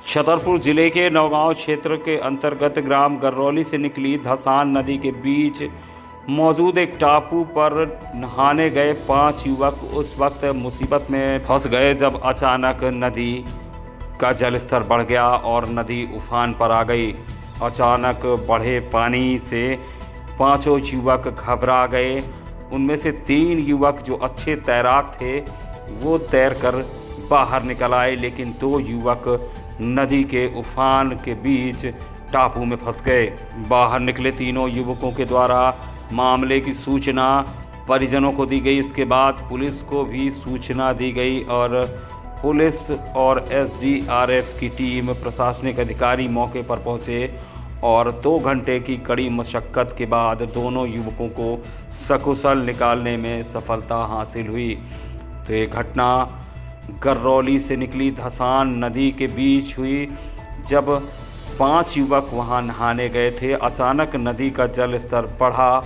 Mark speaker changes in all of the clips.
Speaker 1: छतरपुर जिले के नौगांव क्षेत्र के अंतर्गत ग्राम गरौली से निकली धसान नदी के बीच मौजूद एक टापू पर नहाने गए 5 युवक उस वक्त मुसीबत में फंस गए जब अचानक नदी का जलस्तर बढ़ गया और नदी उफान पर आ गई। अचानक बढ़े पानी से 5 युवक घबरा गए। उनमें से 3 युवक जो अच्छे तैराक थे वो तैरकर बाहर निकल आए, लेकिन 2 युवक नदी के उफान के बीच टापू में फंस गए। बाहर निकले तीनों युवकों के द्वारा मामले की सूचना परिजनों को दी गई। इसके बाद पुलिस को भी सूचना दी गई और पुलिस और एसडीआरएफ की टीम, प्रशासनिक अधिकारी मौके पर पहुंचे और 2 घंटे की कड़ी मशक्कत के बाद दोनों युवकों को सकुशल निकालने में सफलता हासिल हुई। तो ये घटना गरौली से निकली धसान नदी के बीच हुई, जब 5 युवक वहां नहाने गए थे। अचानक नदी का जल स्तर बढ़ा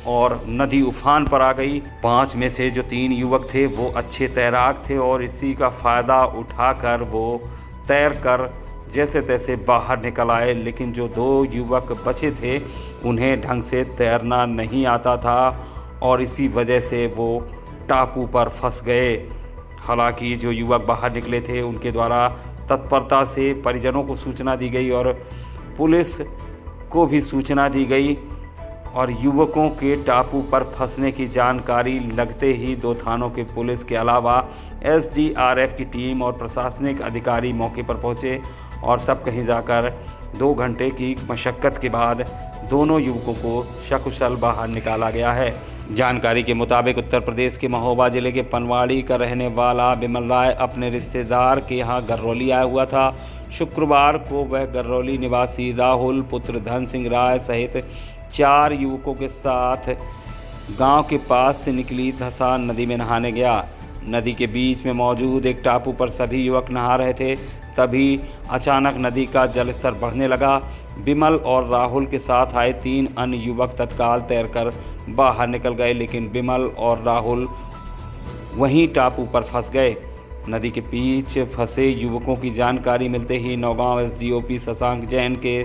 Speaker 1: और नदी उफान पर आ गई। 5 में से जो 3 युवक थे वो अच्छे तैराक थे और इसी का फ़ायदा उठाकर वो तैरकर जैसे तैसे बाहर निकल आए, लेकिन जो 2 युवक बचे थे उन्हें ढंग से तैरना नहीं आता था और इसी वजह से वो टापू पर फंस गए। हालांकि जो युवक बाहर निकले थे उनके द्वारा तत्परता से परिजनों को सूचना दी गई और पुलिस को भी सूचना दी गई और युवकों के टापू पर फंसने की जानकारी लगते ही 2 थानों के पुलिस के अलावा एसडीआरएफ की टीम और प्रशासनिक अधिकारी मौके पर पहुंचे और तब कहीं जाकर 2 घंटे की मशक्कत के बाद दोनों युवकों को सकुशल बाहर निकाला गया है। जानकारी के मुताबिक उत्तर प्रदेश के महोबा जिले के पनवाड़ी का रहने वाला बिमल राय अपने रिश्तेदार के यहाँ गरौली आया हुआ था। शुक्रवार को वह गरौली निवासी राहुल पुत्र धन सिंह राय सहित 4 युवकों के साथ गांव के पास से निकली धसान नदी में नहाने गया। नदी के बीच में मौजूद एक टापू पर सभी युवक नहा रहे थे, तभी अचानक नदी का जलस्तर बढ़ने लगा। बिमल और राहुल के साथ आए 3 अन्य युवक तत्काल तैरकर बाहर निकल गए, लेकिन बिमल और राहुल वहीं टापू पर फंस गए। नदी के बीच फंसे युवकों की जानकारी मिलते ही नौगांव एसडीओपी शशांक जैन के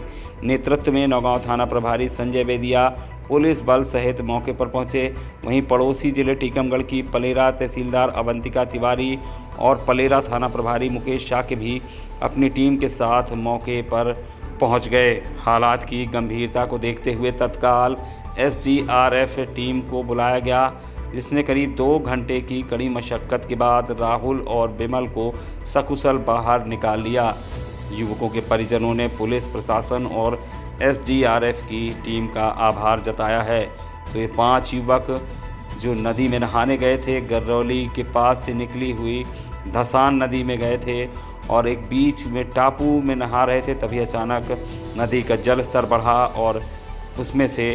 Speaker 1: नेतृत्व में नौगांव थाना प्रभारी संजय बेदिया पुलिस बल सहित मौके पर पहुंचे। वहीं पड़ोसी जिले टीकमगढ़ की पलेरा तहसीलदार अवंतिका तिवारी और पलेरा थाना प्रभारी मुकेश शाह के भी अपनी टीम के साथ मौके पर पहुंच गए। हालात की गंभीरता को देखते हुए तत्काल एसडीआरएफ टीम को बुलाया गया, जिसने करीब 2 घंटे की कड़ी मशक्कत के बाद राहुल और बिमल को सकुशल बाहर निकाल लिया। युवकों के परिजनों ने पुलिस प्रशासन और एसडीआरएफ की टीम का आभार जताया है। तो ये 5 युवक जो नदी में नहाने गए थे, गरौली के पास से निकली हुई धसान नदी में गए थे और एक बीच में टापू में नहा रहे थे, तभी अचानक नदी का जल स्तर बढ़ा और उसमें से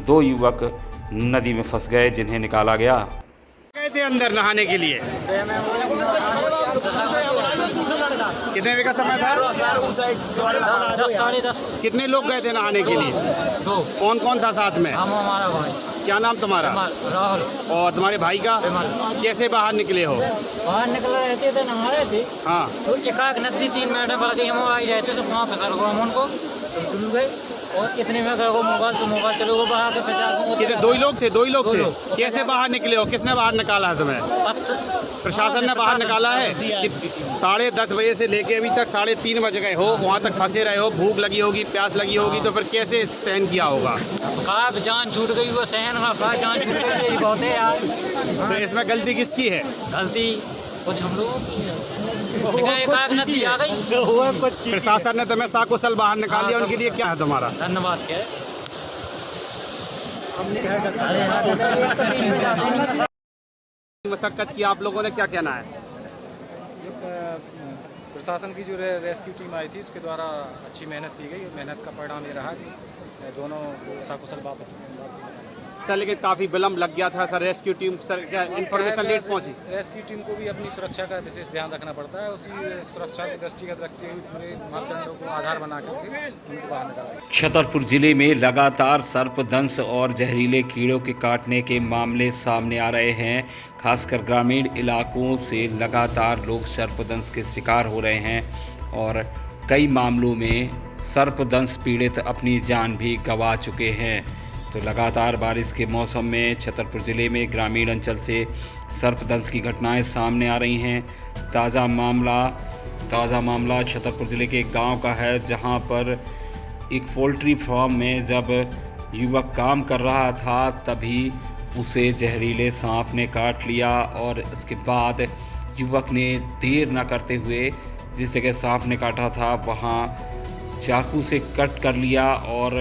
Speaker 1: 2 युवक नदी में फंस गए, जिन्हें निकाला गया।
Speaker 2: गए थे अंदर नहाने के लिए, कितने बजे का समय था?
Speaker 3: 10
Speaker 2: कितने लोग गए थे नहाने के लिए?
Speaker 3: 2।
Speaker 2: कौन कौन था साथ में?
Speaker 3: हम, हमारा भाई।
Speaker 2: क्या नाम तुम्हारा?
Speaker 3: राहुल।
Speaker 2: और तुम्हारे भाई का? कैसे बाहर निकले हो?
Speaker 3: बाहर निकल रहे थे, नहा रहे थे।
Speaker 2: हाँ,
Speaker 3: तो एकाक नदी 3 मिनट में बढ़ गई, हम आई रहे थे तो वहाँ फसल को हम उनको चुन गए और इतने में मोबाइल चलो गो बाहर के
Speaker 2: कितने? 2 लोग थे? 2 लोग थे। कैसे बाहर निकले हो? किसने बाहर निकाला है तुम्हें? प्रशासन ने बाहर निकाला है। 10:30 बजे से लेके अभी तक 3:30 बज गए हो, वहाँ तक फंसे रहे हो। भूख लगी होगी, प्यास लगी होगी, तो फिर कैसे सहन किया होगा?
Speaker 3: कहा जान छूट गई, वो सहन हुआ, जान छूट गई, बहुत है यार।
Speaker 2: तो इसमें गलती किसकी है?
Speaker 3: गलती कुछ हम लोगों की है। एकाक नदी आ गई।
Speaker 2: प्रशासन ने तुम्हें सकुशल बाहर निकाल दिया, उनके लिए क्या है तुम्हारा
Speaker 3: धन्यवाद? क्या
Speaker 2: मशक्कत की आप लोगों ने, क्या कहना है?
Speaker 4: प्रशासन की जो रेस्क्यू टीम आई थी उसके द्वारा अच्छी मेहनत की गई। मेहनत का परिणाम ये रहा कि दोनों को सकुशल वापस।
Speaker 2: सर लेकिन काफ़ी विलम्ब लग गया था सर। रेस्क्यू टीम सर क्या इन्फॉर्मेशन लेट पहुंची?
Speaker 4: रेस्क्यू टीम को भी अपनी सुरक्षा का विशेष ध्यान रखना पड़ता है। उसी सुरक्षा के दृष्टिगत रखते हुए पूरे मापदंडों को आधार बना करके उनको बाहर निकाला।
Speaker 1: छतरपुर जिले में लगातार सर्पदंश और जहरीले कीड़ों के काटने के मामले सामने आ रहे हैं। खासकर ग्रामीण इलाकों से लगातार लोग सर्पदंश के शिकार हो रहे हैं और कई मामलों में सर्पदंश पीड़ित अपनी जान भी गंवा चुके हैं। तो लगातार बारिश के मौसम में छतरपुर ज़िले में ग्रामीण अंचल से सर्पदंश की घटनाएं सामने आ रही हैं। ताज़ा मामला छतरपुर ज़िले के एक गांव का है, जहां पर एक पोल्ट्री फार्म में जब युवक काम कर रहा था तभी उसे जहरीले सांप ने काट लिया और उसके बाद युवक ने देर न करते हुए जिस जगह सांप ने काटा था वहां चाकू से कट कर लिया और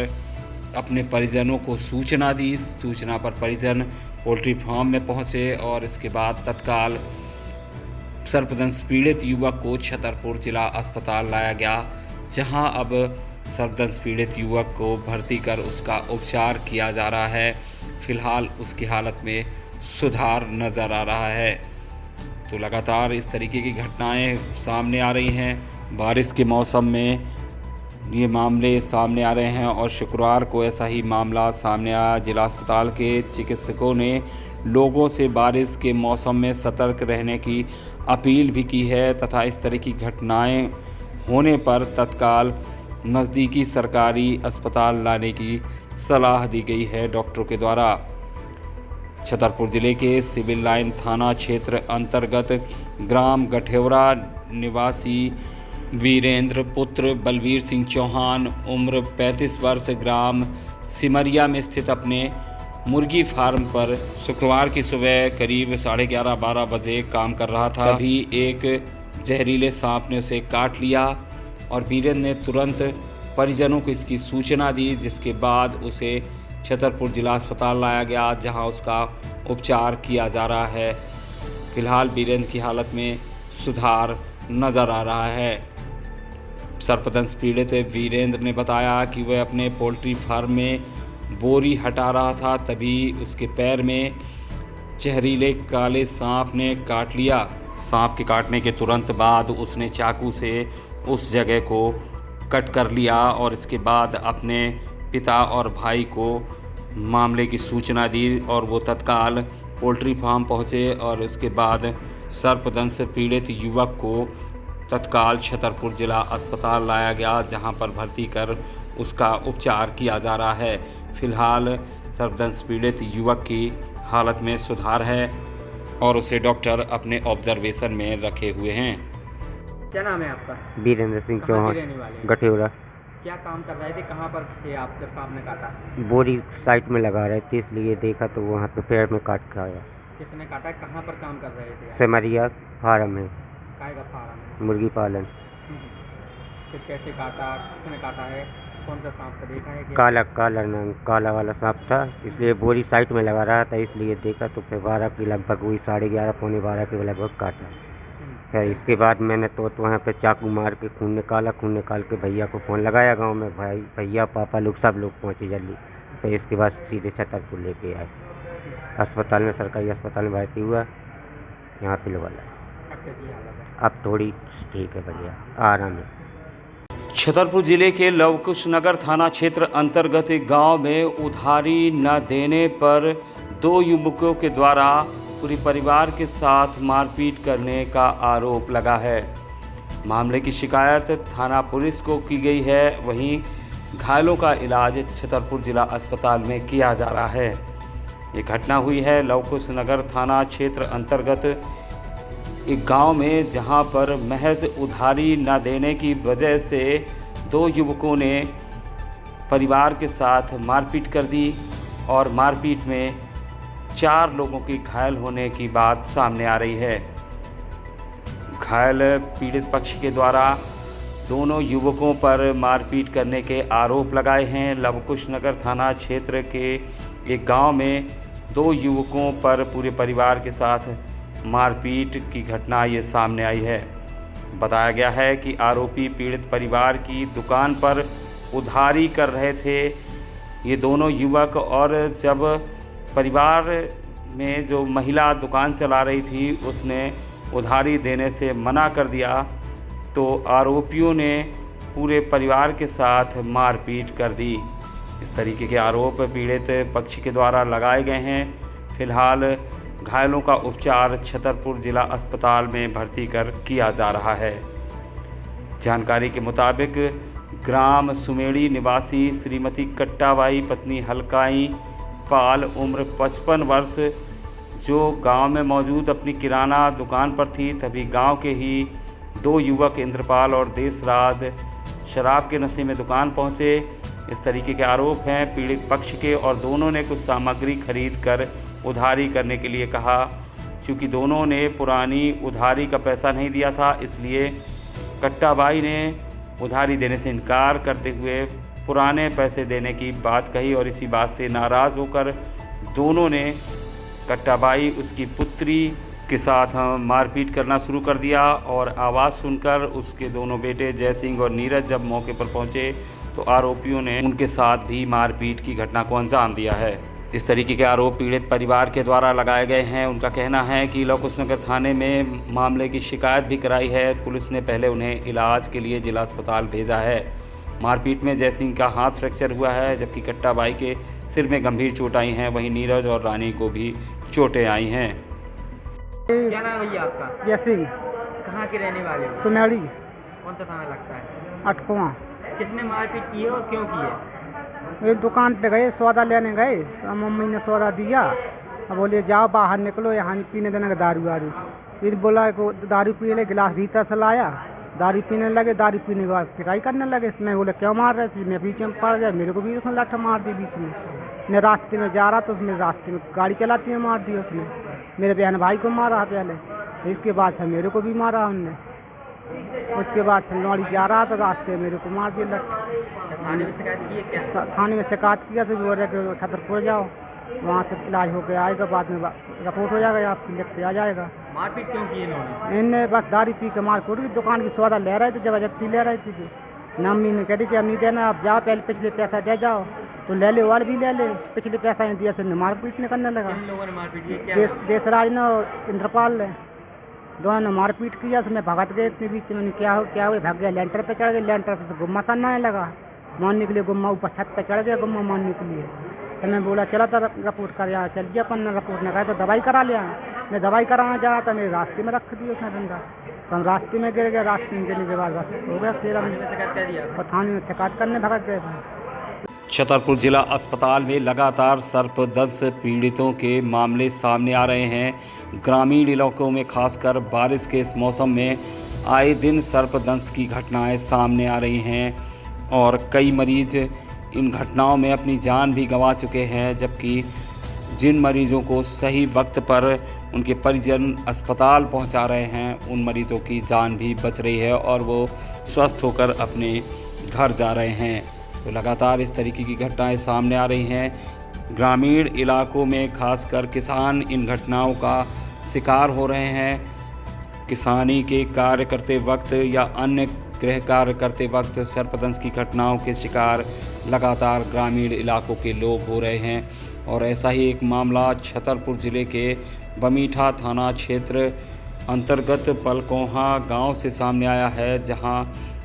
Speaker 1: अपने परिजनों को सूचना दी। सूचना पर परिजन पोल्ट्री फार्म में पहुंचे और इसके बाद तत्काल सर्पदंश पीड़ित युवक को छतरपुर जिला अस्पताल लाया गया, जहां अब सर्पदंश पीड़ित युवक को भर्ती कर उसका उपचार किया जा रहा है। फिलहाल उसकी हालत में सुधार नज़र आ रहा है। तो लगातार इस तरीके की घटनाएं सामने आ रही हैं। बारिश के मौसम में ये मामले सामने आ रहे हैं और शुक्रवार को ऐसा ही मामला सामने आया। जिला अस्पताल के चिकित्सकों ने लोगों से बारिश के मौसम में सतर्क रहने की अपील भी की है तथा इस तरह की घटनाएं होने पर तत्काल नज़दीकी सरकारी अस्पताल लाने की सलाह दी गई है डॉक्टरों के द्वारा। छतरपुर ज़िले के सिविल लाइन थाना क्षेत्र अंतर्गत ग्राम गठेवरा निवासी वीरेंद्र पुत्र बलवीर सिंह चौहान उम्र 35 वर्ष ग्राम सिमरिया में स्थित अपने मुर्गी फार्म पर शुक्रवार की सुबह करीब 11:30-12 बजे काम कर रहा था। तभी एक जहरीले सांप ने उसे काट लिया और वीरेंद्र ने तुरंत परिजनों को इसकी सूचना दी, जिसके बाद उसे छतरपुर जिला अस्पताल लाया गया, जहां उसका उपचार किया जा रहा है। फिलहाल वीरेंद्र की हालत में सुधार नज़र आ रहा है। सर्पदंश पीड़ित वीरेंद्र ने बताया कि वह अपने पोल्ट्री फार्म में बोरी हटा रहा था, तभी उसके पैर में जहरीले काले सांप ने काट लिया। सांप के काटने के तुरंत बाद उसने चाकू से उस जगह को कट कर लिया और इसके बाद अपने पिता और भाई को मामले की सूचना दी और वो तत्काल पोल्ट्री फार्म पहुँचे और उसके बाद सर्पदंश से पीड़ित युवक को तत्काल छतरपुर जिला अस्पताल लाया गया, जहां पर भर्ती कर उसका उपचार किया जा रहा है। फिलहाल सर्पदंश पीड़ित युवक की हालत में सुधार है और उसे डॉक्टर अपने ऑब्जर्वेशन में रखे हुए हैं।
Speaker 5: क्या नाम है आपका?
Speaker 6: वीरेंद्र सिंह
Speaker 5: कहाँ के
Speaker 6: चौहान,
Speaker 5: रहने वाले हैं?
Speaker 6: गठेवरा।
Speaker 5: क्या काम कर रहे थे? कहाँ पर थे आप जब सांप ने काटा?
Speaker 6: बोरी साइड में लगा रहे थे, इसलिए देखा तो वहाँ पे पैर में काट खाया।
Speaker 5: किसने काटा? कहाँ पर काम कर रहे थे?
Speaker 6: सिमरिया फार्म है,
Speaker 5: काय का फार्म है?
Speaker 6: मुर्गी पालन।
Speaker 5: फिर कैसे काटा? किसने काटा है? कौन सा सांप का देखा है?
Speaker 6: काला वाला सांप था, इसलिए बोरी साइड में लगा रहा था, इसलिए देखा तो फिर 12 की लगभग हुई, 11:30 पौने 12 के लगभग काटा। फिर इसके बाद मैंने तो वहाँ पे चाकू मार के खून निकाल के भैया को फ़ोन लगाया गांव में, भैया पापा लोग सब लोग पहुँचे जल्दी। फिर इसके बाद सीधे छतरपुर लेके आए अस्पताल में, सरकारी अस्पताल में भर्ती हुआ। यहाँ पे लोग अब थोड़ी ठीक है, बढ़िया आराम है।
Speaker 1: छतरपुर जिले के लवकुश नगर थाना क्षेत्र अंतर्गत एक गांव में उधारी न देने पर 2 युवकों के द्वारा पूरे परिवार के साथ मारपीट करने का आरोप लगा है। मामले की शिकायत थाना पुलिस को की गई है, वहीं घायलों का इलाज छतरपुर जिला अस्पताल में किया जा रहा है। ये घटना हुई है लवकुश नगर थाना क्षेत्र अंतर्गत एक गांव में, जहां पर महज उधारी न देने की वजह से 2 युवकों ने परिवार के साथ मारपीट कर दी और मारपीट में 4 लोगों की घायल होने की बात सामने आ रही है। घायल पीड़ित पक्ष के द्वारा दोनों युवकों पर मारपीट करने के आरोप लगाए हैं। लवकुश नगर थाना क्षेत्र के एक गांव में 2 युवकों पर पूरे परिवार के साथ मारपीट की घटना ये सामने आई है। बताया गया है कि आरोपी पीड़ित परिवार की दुकान पर उधारी कर रहे थे ये दोनों युवक, और जब परिवार में जो महिला दुकान चला रही थी उसने उधारी देने से मना कर दिया, तो आरोपियों ने पूरे परिवार के साथ मारपीट कर दी। इस तरीके के आरोप पीड़ित पक्ष के द्वारा लगाए गए हैं। फिलहाल घायलों का उपचार छतरपुर जिला अस्पताल में भर्ती कर किया जा रहा है। जानकारी के मुताबिक ग्राम सुमेड़ी निवासी श्रीमती कट्टाबाई पत्नी हलकाई पाल उम्र 55 वर्ष जो गांव में मौजूद अपनी किराना दुकान पर थी, तभी गांव के ही 2 युवक इंद्रपाल और देशराज शराब के नशे में दुकान पहुंचे। इस तरीके के आरोप हैं पीड़ित पक्ष के और दोनों ने कुछ सामग्री खरीद कर उधारी करने के लिए कहा। क्योंकि दोनों ने पुरानी उधारी का पैसा नहीं दिया था, इसलिए कट्टाबाई ने उधारी देने से इनकार करते हुए पुराने पैसे देने की बात कही और इसी बात से नाराज़ होकर दोनों ने कट्टाबाई उसकी पुत्री के साथ मारपीट करना शुरू कर दिया। और आवाज़ सुनकर उसके दोनों बेटे जय सिंह और नीरज जब मौके पर पहुंचे तो आरोपियों ने उनके साथ भी मारपीट की घटना को अंजाम दिया है। इस तरीके के आरोप पीड़ित परिवार के द्वारा लगाए गए हैं। उनका कहना है कि लौकुश नगर थाने में मामले की शिकायत भी कराई है। पुलिस ने पहले उन्हें इलाज के लिए जिला अस्पताल भेजा है। मारपीट में जय सिंह का हाथ फ्रैक्चर हुआ है, जबकि कट्टाबाई के सिर में गंभीर चोट आई हैं। वहीं नीरज और रानी को भी चोटें आई हैं।
Speaker 5: क्या नाम है भैया आपका?
Speaker 7: जय सिंह,
Speaker 5: कहाँ के रहने वाले हो?
Speaker 7: सुमेड़ी,
Speaker 5: कौन सा थाना लगता है?
Speaker 7: अटकुआ।
Speaker 5: किसने मारपीट की है और क्यों की है?
Speaker 7: एक दुकान पे गए, सौदा लेने गए, मम्मी ने सौदा दिया। अब बोले जाओ बाहर निकलो, यहाँ पीने देना दारू वारू। फिर बोला को दारू पी ले, गिलास भीतर से लाया, दारू पीने लगे। दारू पीने के बाद पिटाई करने लगे। मैं बोले क्यों मार रहे थे? मैं बीच में पड़ गया, मेरे को भी उसने लाठा मार दी बीच में। मैं रास्ते में जा रहा था, उसने रास्ते में गाड़ी चलाती है मार दी उसने। मेरे बहन भाई को मारा पहले, इसके बाद फिर मेरे को भी मारा उनने। उसके बाद फिर लौड़ी जा रहा था, रास्ते मेरे को मार दिया लठ।
Speaker 5: थाने में शिकायत की है क्या?
Speaker 7: थाने में शिकायत किया तो बोल रहे कि छतरपुर जाओ, वहाँ से इलाज होकर आएगा, बाद में रिपोर्ट हो जाएगा, आपकी लिख के आ जाएगा।
Speaker 5: मारपीट क्यों की इन्होंने?
Speaker 7: इनने बस दारू पी के मार कूट की, दुकान की सौदा ले रहे थे, जबरदस्ती ले रही थी। मम्मी ने कह दी कि अब नहीं देना, आप जाओ, पहले पिछले पैसा दे जाओ। तो ले ले, और भी ले ले, पिछले पैसा नहीं दिया, से मारपीट ने करने लगा।
Speaker 5: किन लोगों ने मारपीट की? क्या
Speaker 7: देशराज ने और इंद्रपाल ने, दोनों ने मारपीट किया। उसमें भगत गए इतने बीच में, क्या हो भाग गया, लेंटर पे चढ़ गए, लेंटर पे से गुम्मा सन्ना लगा मारने के लिए। गुम्मा ऊपर छत पे चढ़ गया गुम्मा मारने के लिए। तो मैं बोला चला था रिपोर्ट कर, यहाँ चल गया अपन ने रिपोर्ट ने कहा तो दवाई करा लिया। मैं दवाई कराना जा रहा था, मेरे रास्ते में रख दिया उसने डंडा, तो हम रास्ते में गिर गया। रास्ते में गिरने के बाद बस हो गया। फिर हम
Speaker 5: शिकायत कर दिया
Speaker 7: और थाने में शिकायत करने भगत गए।
Speaker 1: छतरपुर जिला अस्पताल में लगातार सर्पदंश पीड़ितों के मामले सामने आ रहे हैं। ग्रामीण इलाकों में खासकर बारिश के इस मौसम में आए दिन सर्पदंश की घटनाएं सामने आ रही हैं और कई मरीज इन घटनाओं में अपनी जान भी गंवा चुके हैं, जबकि जिन मरीजों को सही वक्त पर उनके परिजन अस्पताल पहुंचा रहे हैं, उन मरीजों की जान भी बच रही है और वो स्वस्थ होकर अपने घर जा रहे हैं। तो लगातार इस तरीके की घटनाएं सामने आ रही हैं। ग्रामीण इलाकों में खासकर किसान इन घटनाओं का शिकार हो रहे हैं। किसानी के कार्य करते वक्त या अन्य गृह कार्य करते वक्त सर्पदंश की घटनाओं के शिकार लगातार ग्रामीण इलाकों के लोग हो रहे हैं। और ऐसा ही एक मामला छतरपुर ज़िले के बमीठा थाना क्षेत्र अंतर्गत पलकोहा गांव से सामने आया है, जहां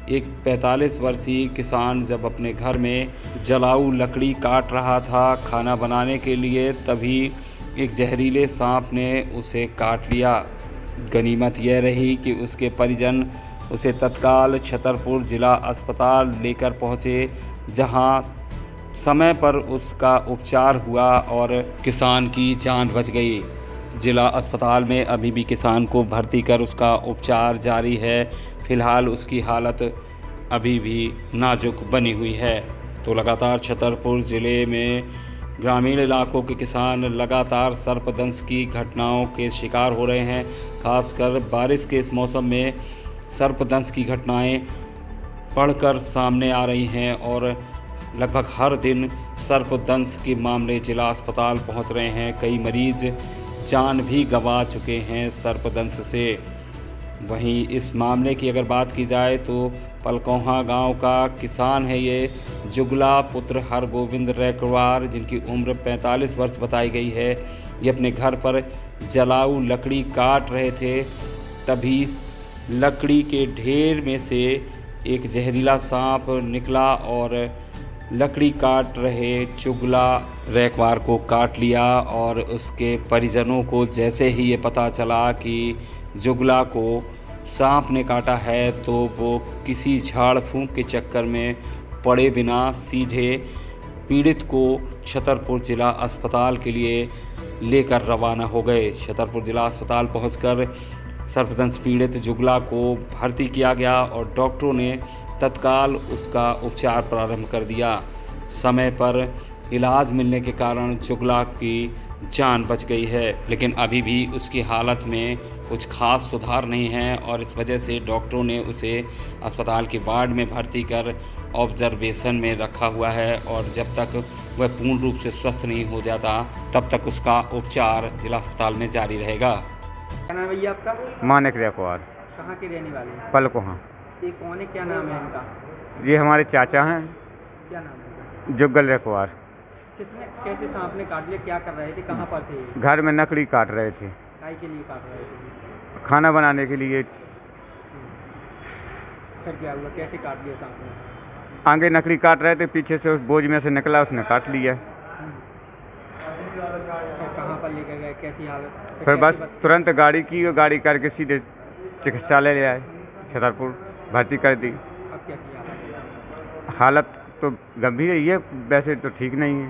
Speaker 1: एक 45 वर्षीय किसान जब अपने घर में जलाऊ लकड़ी काट रहा था खाना बनाने के लिए, तभी एक जहरीले सांप ने उसे काट लिया। गनीमत यह रही कि उसके परिजन उसे तत्काल छतरपुर जिला अस्पताल लेकर पहुंचे, जहां समय पर उसका उपचार हुआ और किसान की जान बच गई। जिला अस्पताल में अभी भी किसान को भर्ती कर उसका उपचार जारी है। फिलहाल उसकी हालत अभी भी नाजुक बनी हुई है। तो लगातार छतरपुर ज़िले में ग्रामीण इलाकों के किसान लगातार सर्पदंश की घटनाओं के शिकार हो रहे हैं। खासकर बारिश के इस मौसम में सर्पदंश की घटनाएं बढ़कर सामने आ रही हैं और लगभग हर दिन सर्पदंश के मामले जिला अस्पताल पहुंच रहे हैं। कई मरीज जान भी गंवा चुके हैं सर्पदंश से। वहीं इस मामले की अगर बात की जाए तो पलकोहा गांव का किसान है ये जुगला पुत्र हरगोविंद रैकवार, जिनकी उम्र 45 वर्ष बताई गई है। ये अपने घर पर जलाऊ लकड़ी काट रहे थे, तभी लकड़ी के ढेर में से एक जहरीला सांप निकला और लकड़ी काट रहे जुगला रैकवार को काट लिया। और उसके परिजनों को जैसे ही ये पता चला कि जुगला को सांप ने काटा है तो वो किसी झाड़ फूंक के चक्कर में पड़े बिना सीधे पीड़ित को छतरपुर जिला अस्पताल के लिए लेकर रवाना हो गए। छतरपुर जिला अस्पताल पहुंचकर सर्पदंश पीड़ित जुगला को भर्ती किया गया और डॉक्टरों ने तत्काल उसका उपचार प्रारंभ कर दिया। समय पर इलाज मिलने के कारण जुगला की जान बच गई है, लेकिन अभी भी उसकी हालत में कुछ खास सुधार नहीं है और इस वजह से डॉक्टरों ने उसे अस्पताल के वार्ड में भर्ती कर ऑब्जर्वेशन में रखा हुआ है और जब तक वह पूर्ण रूप से स्वस्थ नहीं हो जाता तब तक उसका उपचार जिला अस्पताल में जारी रहेगा।
Speaker 5: क्या नाम है भैया आपका?
Speaker 6: मानिक रेखवार,
Speaker 5: कहाँ के रहने वाले हैं?
Speaker 6: पलकोहाँ।
Speaker 5: ये कौन है, क्या नाम है इनका?
Speaker 6: ये हमारे चाचा हैं,
Speaker 5: क्या नाम है?
Speaker 6: जुगल रेखवार।
Speaker 5: किसने, कैसे सांप ने काट लिया, क्या कर रहे थे, कहाँ पर थे?
Speaker 6: घर में लकड़ी काट रहे थे,
Speaker 5: काय के लिए काट रहे थे?
Speaker 6: खाना बनाने के लिए।
Speaker 5: फिर क्या हुआ, कैसे काट लिया सांप ने?
Speaker 6: आगे लकड़ी काट रहे थे, पीछे से उस बोझ में से निकला, उसने काट लिया।
Speaker 5: फिर कहाँ पर लेकर गए, कैसी हालत?
Speaker 6: फिर बस तुरंत गाड़ी की और गाड़ी करके सीधे चिकित्सालय ले आए, छतरपुर भर्ती कर दी।
Speaker 5: अब कैसी हालत है?
Speaker 6: हालत तो गंभीर है, ये वैसे तो ठीक नहीं है।